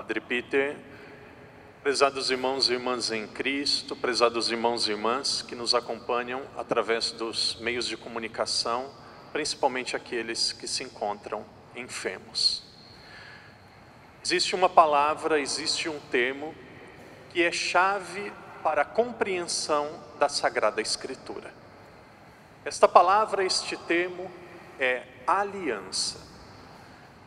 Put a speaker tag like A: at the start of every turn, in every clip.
A: Padre Peter, prezados irmãos e irmãs em Cristo, prezados irmãos e irmãs que nos acompanham através dos meios de comunicação, principalmente aqueles que se encontram enfermos. Existe uma palavra, existe um termo que é chave para a compreensão da Sagrada Escritura. Esta palavra, este termo é aliança.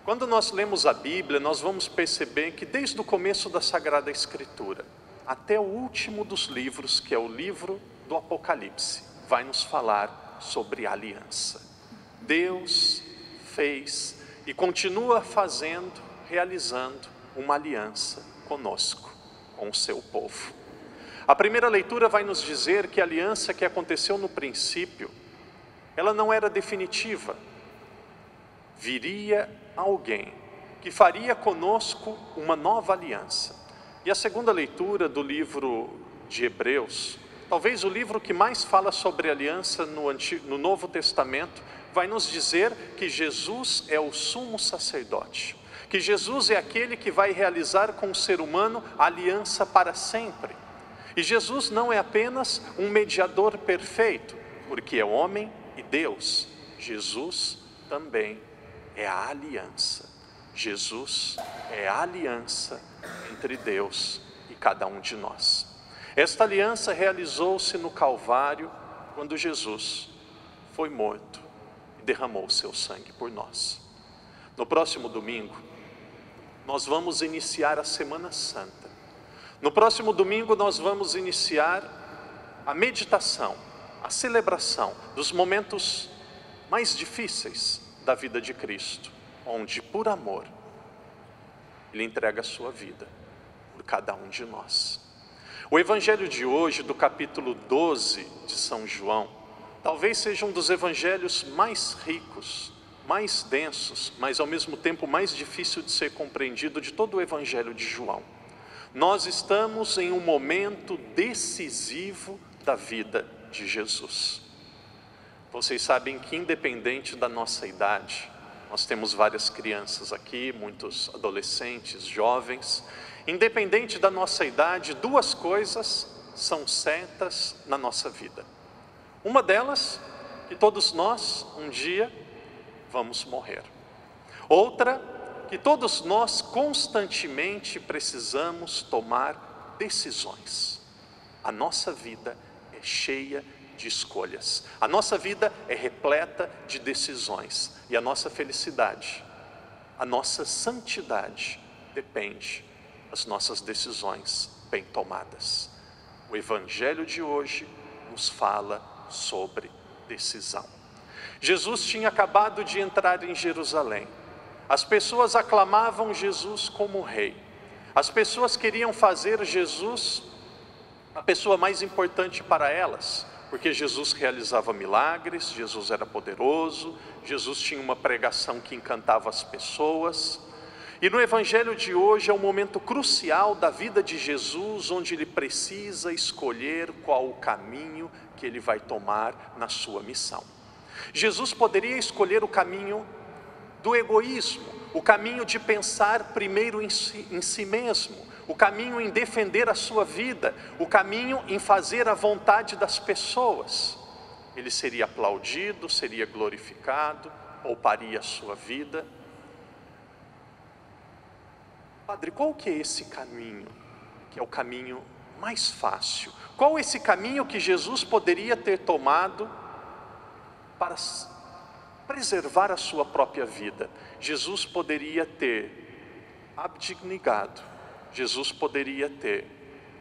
A: Quando nós lemos a Bíblia, nós vamos perceber que desde o começo da Sagrada Escritura até o último dos livros, que é o livro do Apocalipse, vai nos falar sobre aliança. Deus fez e continua fazendo, realizando uma aliança conosco, com o seu povo. A primeira leitura vai nos dizer que a aliança que aconteceu no princípio, ela não era definitiva. Viria alguém que faria conosco uma nova aliança. E a segunda leitura do livro de Hebreus, talvez o livro que mais fala sobre aliança no Novo Testamento, vai nos dizer que Jesus é o sumo sacerdote, que Jesus é aquele que vai realizar com o ser humano a aliança para sempre. E Jesus não é apenas um mediador perfeito, porque é homem e Deus. Jesus também é a aliança. Jesus é a aliança entre Deus e cada um de nós. Esta aliança realizou-se no Calvário, quando Jesus foi morto e derramou seu sangue por nós. No próximo domingo, nós vamos iniciar a Semana Santa. No próximo domingo nós vamos iniciar a meditação, a celebração dos momentos mais difíceis da vida de Cristo, onde por amor Ele entrega a sua vida por cada um de nós. O evangelho de hoje, do capítulo 12 de São João, talvez seja um dos evangelhos mais ricos, mais densos, mas ao mesmo tempo mais difícil de ser compreendido de todo o evangelho de João. Nós estamos em um momento decisivo da vida de Jesus. Vocês sabem que independente da nossa idade, nós temos várias crianças aqui, muitos adolescentes, jovens. Independente da nossa idade, duas coisas são certas na nossa vida. Uma delas, que todos nós um dia vamos morrer. Outra, que todos nós constantemente precisamos tomar decisões. A nossa vida é cheia de escolhas. A nossa vida é repleta de decisões. E a nossa felicidade, a nossa santidade depende das nossas decisões bem tomadas. O evangelho de hoje nos fala sobre decisão. Jesus tinha acabado de entrar em Jerusalém. As pessoas aclamavam Jesus como rei. As pessoas queriam fazer Jesus a pessoa mais importante para elas, porque Jesus realizava milagres, Jesus era poderoso, Jesus tinha uma pregação que encantava as pessoas. E no evangelho de hoje é um momento crucial da vida de Jesus, onde ele precisa escolher qual o caminho que ele vai tomar na sua missão. Jesus poderia escolher o caminho do egoísmo, o caminho de pensar primeiro em si mesmo, o caminho em defender a sua vida, o caminho em fazer a vontade das pessoas. Ele seria aplaudido, seria glorificado, pouparia a sua vida. Padre, qual que é esse caminho, que é o caminho mais fácil? Qual esse caminho que Jesus poderia ter tomado para preservar a sua própria vida? Jesus poderia ter abdicado, Jesus poderia ter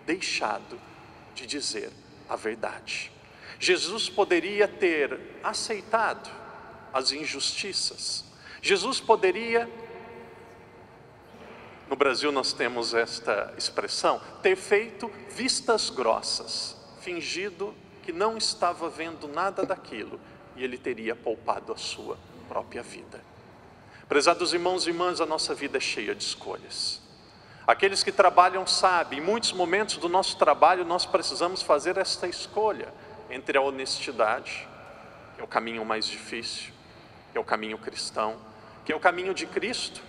A: deixado de dizer a verdade. Jesus poderia ter aceitado as injustiças. Jesus poderia, no Brasil nós temos esta expressão, ter feito vistas grossas, fingido que não estava vendo nada daquilo, e ele teria poupado a sua própria vida. Prezados irmãos e irmãs, a nossa vida é cheia de escolhas. Aqueles que trabalham sabem, em muitos momentos do nosso trabalho nós precisamos fazer esta escolha entre a honestidade, que é o caminho mais difícil, que é o caminho cristão, que é o caminho de Cristo,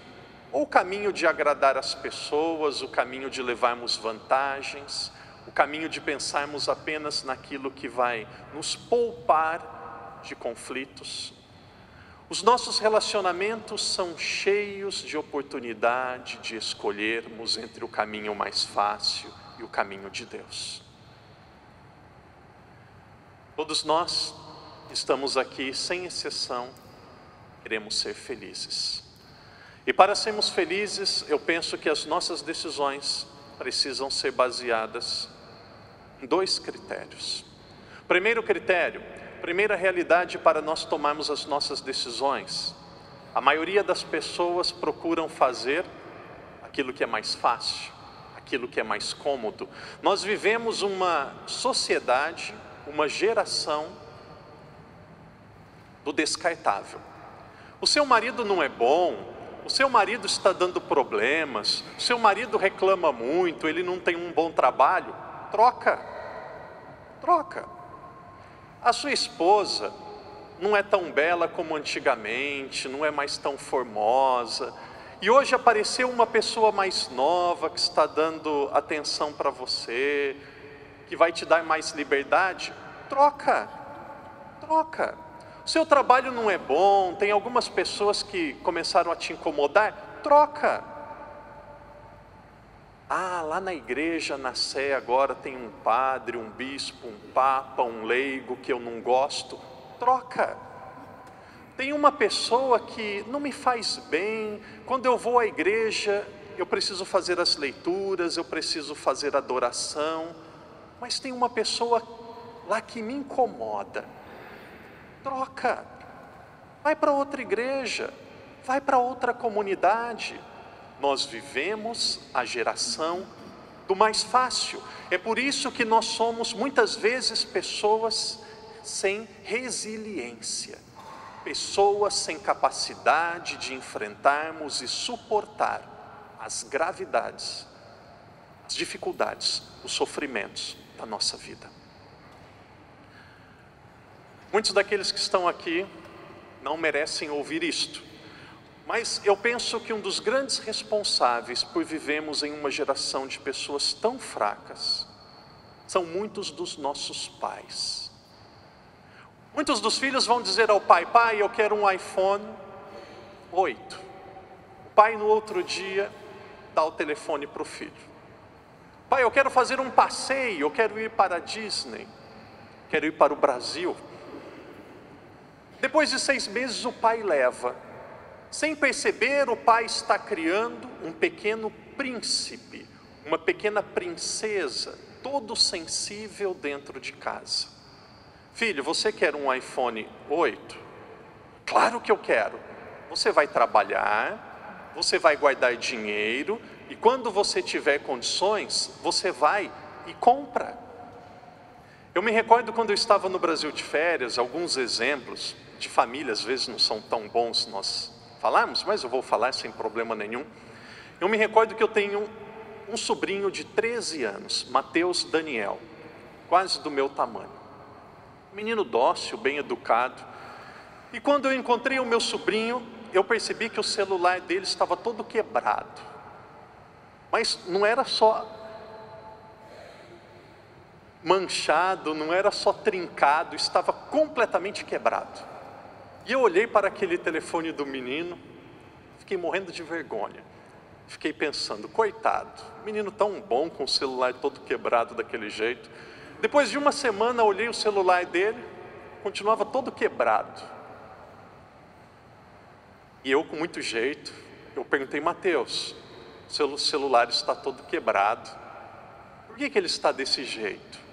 A: ou o caminho de agradar as pessoas, o caminho de levarmos vantagens, o caminho de pensarmos apenas naquilo que vai nos poupar de conflitos. Os nossos relacionamentos são cheios de oportunidade de escolhermos entre o caminho mais fácil e o caminho de Deus. Todos nós estamos aqui, sem exceção, queremos ser felizes. E para sermos felizes, eu penso que as nossas decisões precisam ser baseadas em 2 critérios. Primeiro critério, primeira realidade para nós tomarmos as nossas decisões. A maioria das pessoas procuram fazer aquilo que é mais fácil, aquilo que é mais cômodo. Nós vivemos uma sociedade, uma geração do descartável. O seu marido não é bom, o seu marido está dando problemas, o seu marido reclama muito, ele não tem um bom trabalho, troca. A sua esposa não é tão bela como antigamente, não é mais tão formosa, e hoje apareceu uma pessoa mais nova que está dando atenção para você, que vai te dar mais liberdade, troca. O seu trabalho não é bom, tem algumas pessoas que começaram a te incomodar, troca. Lá na igreja, na Sé, agora tem um padre, um bispo, um papa, um leigo que eu não gosto, troca. Tem uma pessoa que não me faz bem, quando eu vou à igreja, eu preciso fazer as leituras, eu preciso fazer adoração, mas tem uma pessoa lá que me incomoda, troca. Vai para outra igreja, vai para outra comunidade. Nós vivemos a geração do mais fácil. É por isso que nós somos muitas vezes pessoas sem resiliência, pessoas sem capacidade de enfrentarmos e suportar as gravidades, as dificuldades, os sofrimentos da nossa vida. Muitos daqueles que estão aqui não merecem ouvir isto. Mas eu penso que um dos grandes responsáveis por vivermos em uma geração de pessoas tão fracas são muitos dos nossos pais. Muitos dos filhos vão dizer ao pai: pai, eu quero um iPhone 8. O pai no outro dia dá o telefone para o filho: pai, eu quero fazer um passeio, eu quero ir para a Disney, quero ir para o Brasil. Depois de 6 meses o pai leva. Sem perceber, o pai está criando um pequeno príncipe, uma pequena princesa, todo sensível dentro de casa. Filho, você quer um iPhone 8? Claro que eu quero. Você vai trabalhar, você vai guardar dinheiro, e quando você tiver condições, você vai e compra. Eu me recordo quando eu estava no Brasil de férias, alguns exemplos de família, às vezes não são tão bons nós falarmos, mas eu vou falar sem problema nenhum. Eu me recordo que eu tenho um sobrinho de 13 anos, Mateus Daniel, quase do meu tamanho. Menino dócil, bem educado. E quando eu encontrei o meu sobrinho, eu percebi que o celular dele estava todo quebrado. Mas não era só manchado, não era só trincado, estava completamente quebrado. E eu olhei para aquele telefone do menino, fiquei morrendo de vergonha. Fiquei pensando, coitado, menino tão bom com o celular todo quebrado daquele jeito. Depois de uma semana, olhei o celular dele, continuava todo quebrado. E eu, com muito jeito, eu perguntei: Mateus, seu celular está todo quebrado, por que ele está desse jeito?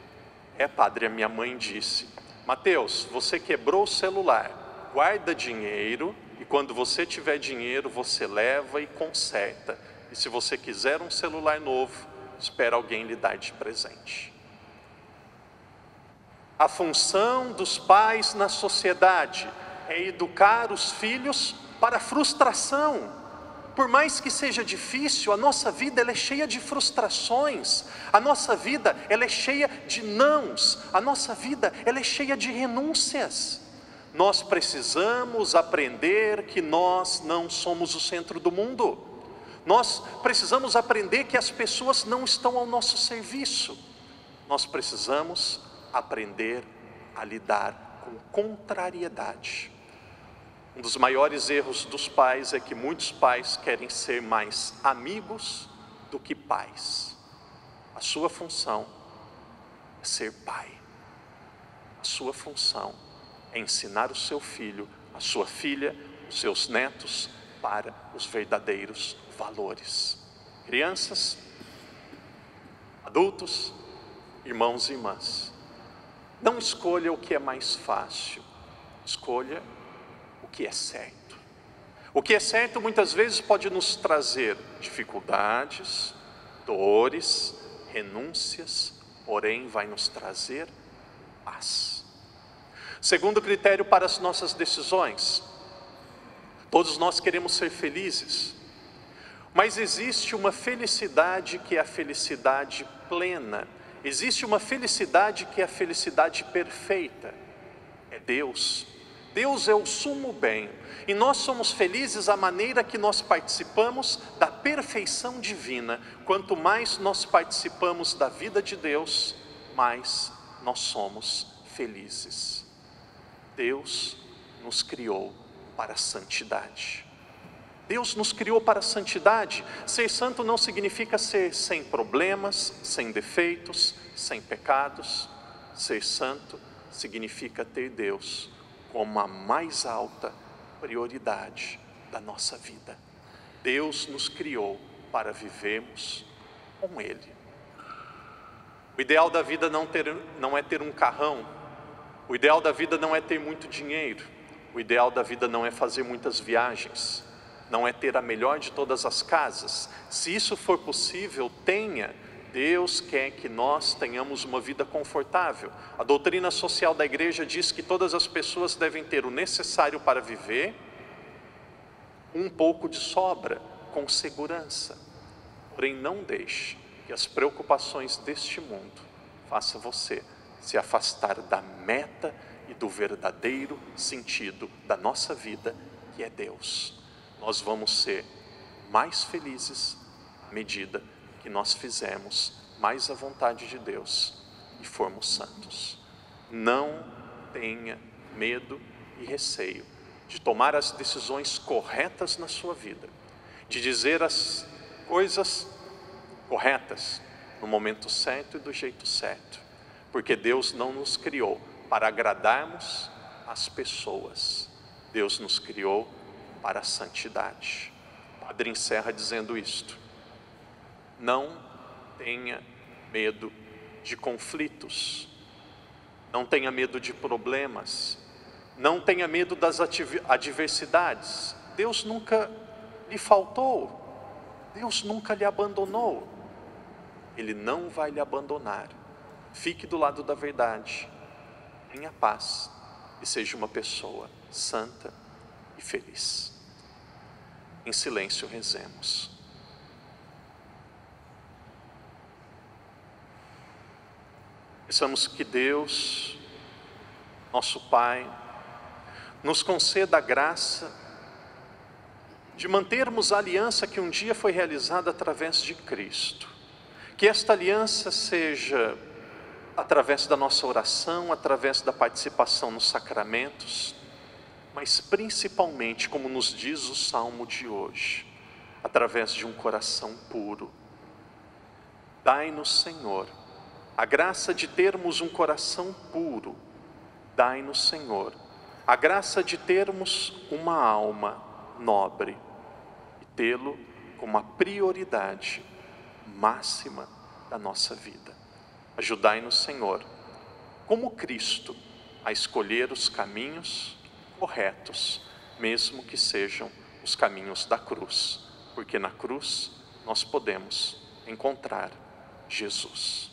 A: Padre, a minha mãe disse: Mateus, você quebrou o celular, guarda dinheiro, e quando você tiver dinheiro, você leva e conserta. E se você quiser um celular novo, espera alguém lhe dar de presente. A função dos pais na sociedade é educar os filhos para a frustração. Por mais que seja difícil, a nossa vida ela é cheia de frustrações, a nossa vida ela é cheia de nãos, a nossa vida ela é cheia de renúncias. Nós precisamos aprender que nós não somos o centro do mundo. Nós precisamos aprender que as pessoas não estão ao nosso serviço. Nós precisamos aprender a lidar com contrariedade. Um dos maiores erros dos pais é que muitos pais querem ser mais amigos do que pais. A sua função é ser pai. A sua função é ensinar o seu filho, a sua filha, os seus netos para os verdadeiros valores. Crianças, adultos, irmãos e irmãs, não escolha o que é mais fácil, escolha o que é certo. O que é certo muitas vezes pode nos trazer dificuldades, dores, renúncias, porém vai nos trazer paz. Segundo critério para as nossas decisões, todos nós queremos ser felizes, mas existe uma felicidade que é a felicidade plena, existe uma felicidade que é a felicidade perfeita, é Deus. Deus é o sumo bem, e nós somos felizes à maneira que nós participamos da perfeição divina. Quanto mais nós participamos da vida de Deus, mais nós somos felizes. Deus nos criou para a santidade. Deus nos criou para a santidade. Ser santo não significa ser sem problemas, sem defeitos, sem pecados. Ser santo significa ter Deus como a mais alta prioridade da nossa vida. Deus nos criou para vivermos com Ele. O ideal da vida não é ter um carrão. O ideal da vida não é ter muito dinheiro. O ideal da vida não é fazer muitas viagens. Não é ter a melhor de todas as casas. Se isso for possível, tenha. Deus quer que nós tenhamos uma vida confortável. A doutrina social da igreja diz que todas as pessoas devem ter o necessário para viver, um pouco de sobra, com segurança. Porém, não deixe que as preocupações deste mundo façam você se afastar da meta e do verdadeiro sentido da nossa vida, que é Deus. Nós vamos ser mais felizes à medida que nós fizermos mais a vontade de Deus e formos santos. Não tenha medo e receio de tomar as decisões corretas na sua vida, de dizer as coisas corretas no momento certo e do jeito certo, porque Deus não nos criou para agradarmos as pessoas. Deus nos criou para a santidade. O padre encerra dizendo isto: não tenha medo de conflitos, não tenha medo de problemas, não tenha medo das adversidades. Deus nunca lhe faltou, Deus nunca lhe abandonou, Ele não vai lhe abandonar. Fique do lado da verdade, tenha paz e seja uma pessoa santa e feliz. Em silêncio rezemos. Peçamos que Deus, nosso Pai, nos conceda a graça de mantermos a aliança que um dia foi realizada através de Cristo. Que esta aliança seja através da nossa oração, através da participação nos sacramentos, mas principalmente, como nos diz o Salmo de hoje, através de um coração puro. Dai-nos, Senhor, a graça de termos um coração puro. Dai-nos, Senhor, a graça de termos uma alma nobre e tê-lo como a prioridade máxima da nossa vida. Ajudai-nos, Senhor, como Cristo, a escolher os caminhos corretos, mesmo que sejam os caminhos da cruz, porque na cruz nós podemos encontrar Jesus.